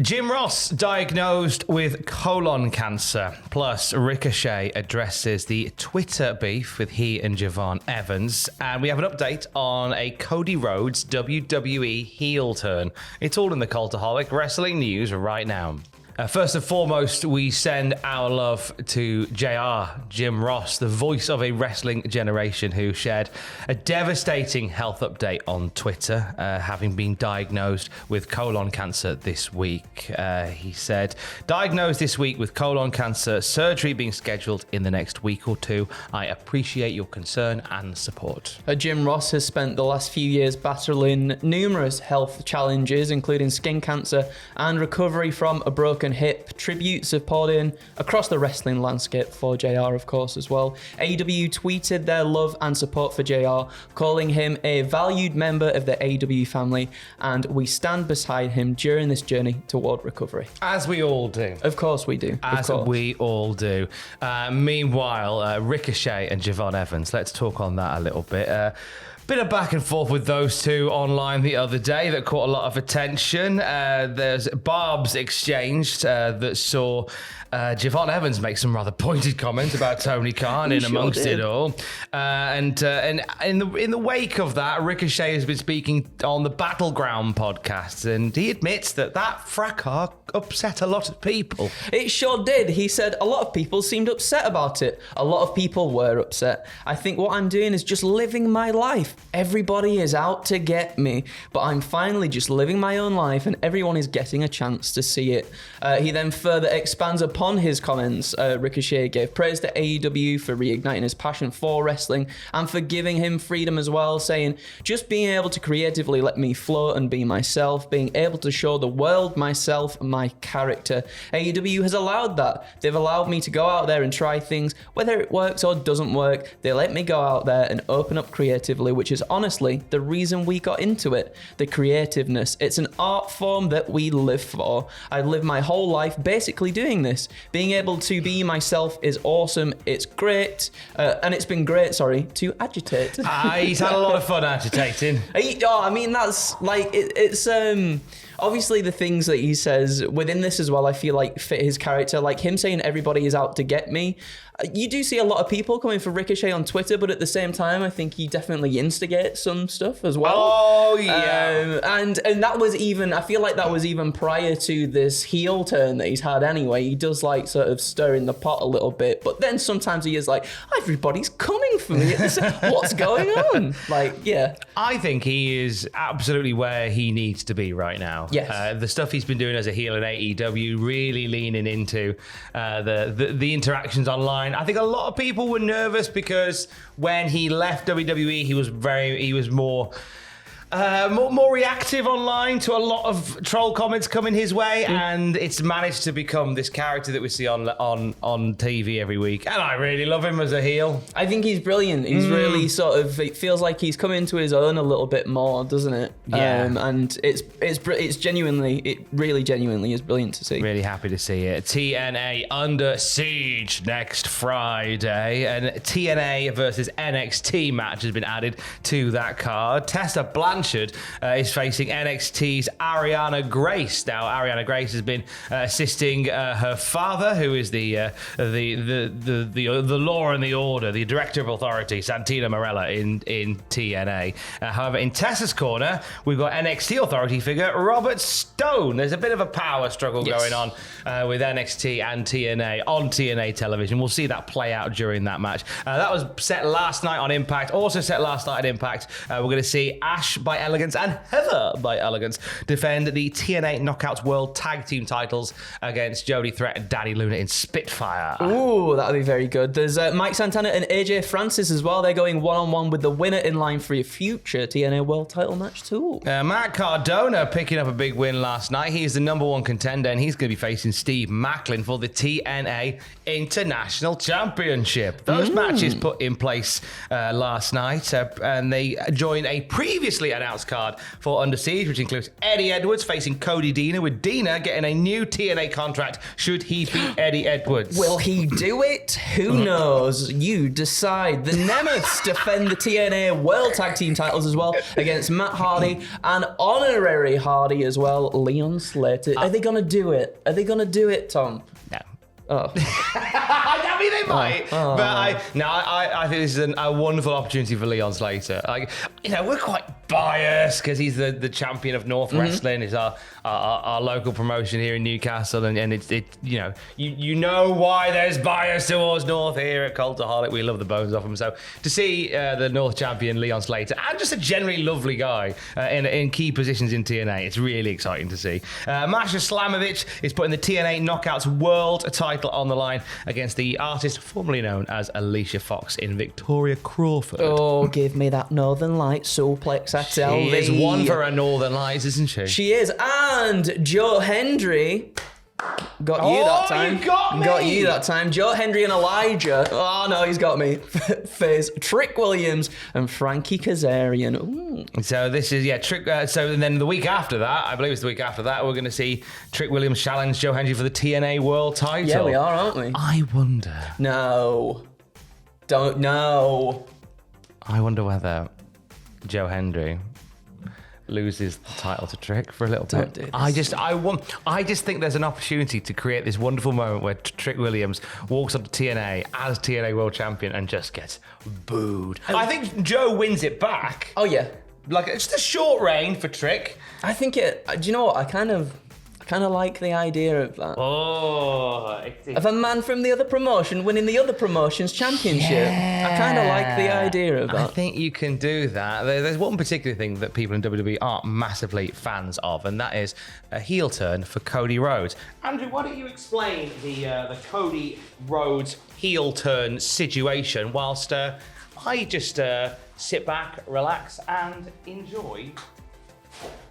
Jim Ross diagnosed with colon cancer. Plus, Ricochet addresses the Twitter beef with he and Javon Evans. And we have an update on a Cody Rhodes WWE heel turn. It's all in the Cultaholic Wrestling News right now. First and foremost, we send our love to JR, Jim Ross, the voice of a wrestling generation, who shared a devastating health update on Twitter, having been diagnosed with colon cancer this week. He said, diagnosed this week with colon cancer, surgery being scheduled in the next week or two. I appreciate your concern and support. Jim Ross has spent the last few years battling numerous health challenges, including skin cancer and recovery from a broken hip. Tributes have poured in across the wrestling landscape for JR, of course, as well. AEW tweeted their love and support for JR, calling him a valued member of the AEW family, and we stand beside him during this journey toward recovery. As we all do. Of course we do. As we all do. Meanwhile, Ricochet and Javon Evans, let's talk on that a little bit. Bit of back and forth with those two online the other day that caught a lot of attention. There's barbs exchanged that saw Javon Evans make some rather pointed comments about Tony Khan in amongst it all. And in the wake of that, Ricochet has been speaking on the Battleground podcast, and he admits that fracas upset a lot of people. It sure did. He said a lot of people seemed upset about it. A lot of people were upset. I think what I'm doing is just living my life. Everybody is out to get me, but I'm finally just living my own life, and everyone is getting a chance to see it. He then further expands upon his comments. Ricochet gave praise to AEW for reigniting his passion for wrestling and for giving him freedom as well, saying, just being able to creatively let me float and be myself, being able to show the world myself and my character. AEW has allowed that. They've allowed me to go out there and try things, whether it works or doesn't work. They let me go out there and open up creatively, which is honestly the reason we got into it. The creativeness. It's an art form that we live for. I've lived my whole life basically doing this. Being able to be myself is awesome. It's great. And it's been great, to agitate. He's had a lot of fun agitating. I mean, that's like, it's obviously the things that he says within this as well, I feel like fit his character. Like him saying everybody is out to get me. You do see a lot of people coming for Ricochet on Twitter, but at the same time, I think he definitely instigates some stuff as well. Oh, yeah. And that was even, I feel like that was even prior to this heel turn that he's had anyway. He does like sort of stir in the pot a little bit, but then sometimes he is like, everybody's coming for me. What's going on? Like, yeah. I think he is absolutely where he needs to be right now. Yes. The stuff he's been doing as a heel in AEW, really leaning into the interactions online. I think a lot of people were nervous because when he left WWE, he was more reactive online to a lot of troll comments coming his way, and it's managed to become this character that we see on TV every week. And I really love him as a heel. I think he's brilliant. He's really sort of, it feels like he's come into his own a little bit more, doesn't it? Yeah. And it's genuinely, it really genuinely is brilliant to see. Really happy to see it. TNA under siege next Friday, and TNA versus NXT match has been added to that card. Tessa Blanchard is facing NXT's Ariana Grace. Now, Ariana Grace has been assisting her father, who is the law and the order, the director of authority, Santina Marella in TNA. However, in Tessa's corner, we've got NXT authority figure Robert Stone. There's a bit of a power struggle going on with NXT and TNA on TNA television. We'll see that play out during that match. That was set last night on Impact. Also set last night on Impact. We're going to see Ash by Elegance and Heather by Elegance defend the TNA Knockouts World Tag Team titles against Jody Threat and Danny Luna in Spitfire. Ooh, that'll be very good. There's Mike Santana and AJ Francis as well. They're going one-on-one with the winner in line for a future TNA World title match too. Matt Cardona picking up a big win last night. He's the number one contender, and he's going to be facing Steve Macklin for the TNA International Championship. Those matches put in place last night, and they joined a previously announced card for Under Siege, which includes Eddie Edwards facing Cody Deaner, with Deaner getting a new TNA contract should he beat Eddie Edwards. Will he do it? Who knows? You decide. The Nemeths defend the TNA World Tag Team titles as well against Matt Hardy and honorary Hardy as well, Leon Slater. Are they going to do it? Are they going to do it, Tom? No. Oh. I mean, they might, but I think this is a wonderful opportunity for Leon Slater. Like, we're quite biased because he's the champion of North Wrestling. It's our local promotion here in Newcastle, and it's you know why there's bias towards North here at Cultaholic. We love the bones off him. So to see the North champion Leon Slater, and just a generally lovely guy in key positions in TNA, it's really exciting to see. Masha Slamovich is putting the TNA Knockouts World title on the line against the artist formerly known as Alicia Fox in Victoria Crawford. Oh, give me that Northern Light suplex, I tell thee. She is one for her Northern Lights, isn't she? She is. And Joe Hendry got you that time. You got me. Got you that time. Joe Hendry and Elijah. Oh no, he's got me. Face Trick Williams and Frankie Kazarian. Ooh. So this is Trick. So then the week after that, I believe it's the week after that, we're going to see Trick Williams challenge Joe Hendry for the TNA World title. Yeah, we are, aren't we? I wonder. No. Don't know. I wonder whether Joe Hendry loses the title to Trick for a little bit. Don't do this. I just think there's an opportunity to create this wonderful moment where Trick Williams walks up to TNA as TNA World Champion and just gets booed. I think Joe wins it back. Oh yeah. Like, it's just a short reign for Trick. I think it. Do you know what? I kind of like the idea of that. Of a man from the other promotion winning the other promotion's championship. Yeah. I kind of like the idea of that. I think you can do that. There's one particular thing that people in WWE aren't massively fans of, and that is a heel turn for Cody Rhodes. Andrew, why don't you explain the Cody Rhodes heel turn situation whilst I just sit back, relax, and enjoy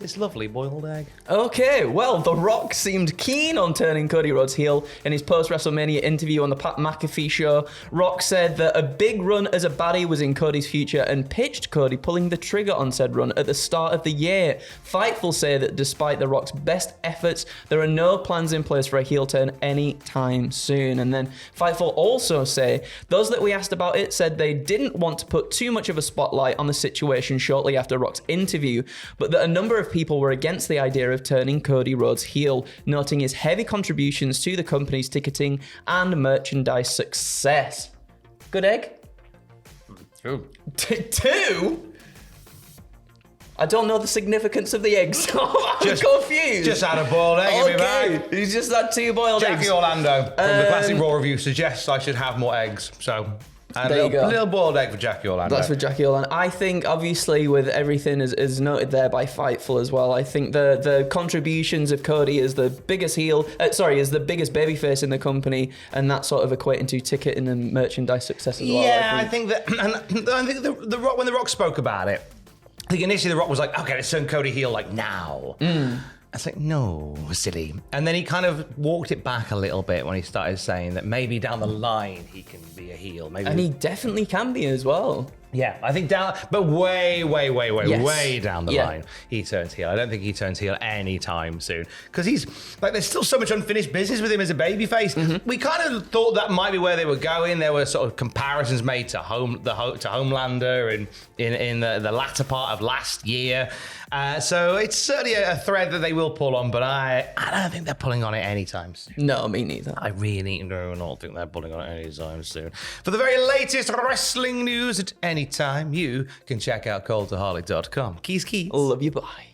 this lovely boiled egg. Okay, well, The Rock seemed keen on turning Cody Rhodes heel in his post-WrestleMania interview on the Pat McAfee show. Rock said that a big run as a baddie was in Cody's future and pitched Cody pulling the trigger on said run at the start of the year. Fightful say that despite The Rock's best efforts, there are no plans in place for a heel turn anytime soon. And then Fightful also say those that we asked about it said they didn't want to put too much of a spotlight on the situation shortly after Rock's interview, but that a number of people were against the idea of turning Cody Rhodes heel, noting his heavy contributions to the company's ticketing and merchandise success. Good egg? Two. Two? I don't know the significance of the eggs. I'm confused. Just had a boiled egg in my bag. He's just had two boiled eggs. Jackie Orlando from the Classic Raw Review suggests I should have more eggs. So, there you go. A little boiled egg for Jackie Orlando. That's for Jackie Orlando. I think, obviously, with everything as noted there by Fightful as well, I think the contributions of Cody as the biggest as the biggest babyface in the company, and that sort of equating to ticketing and merchandise success as well. Yeah, I think that, and I think the Rock, when The Rock spoke about it, I think initially The Rock was like, okay, let's turn Cody heel, like, now. I was like, no, silly. And then he kind of walked it back a little bit when he started saying that maybe down the line he can be a heel. Maybe. And he definitely can be as well. Yeah, I think but way down the line, he turns heel. I don't think he turns heel anytime soon because he's like, there's still so much unfinished business with him as a babyface. We kind of thought that might be where they were going. There were sort of comparisons made to Homelander and in the latter part of last year. So it's certainly a thread that they will pull on, but I don't think they're pulling on it anytime soon. No, me neither. I really do not think they're pulling on it anytime soon. For the very latest wrestling news at any time, you can check out cultaholic.com. Keys. Love you, bye.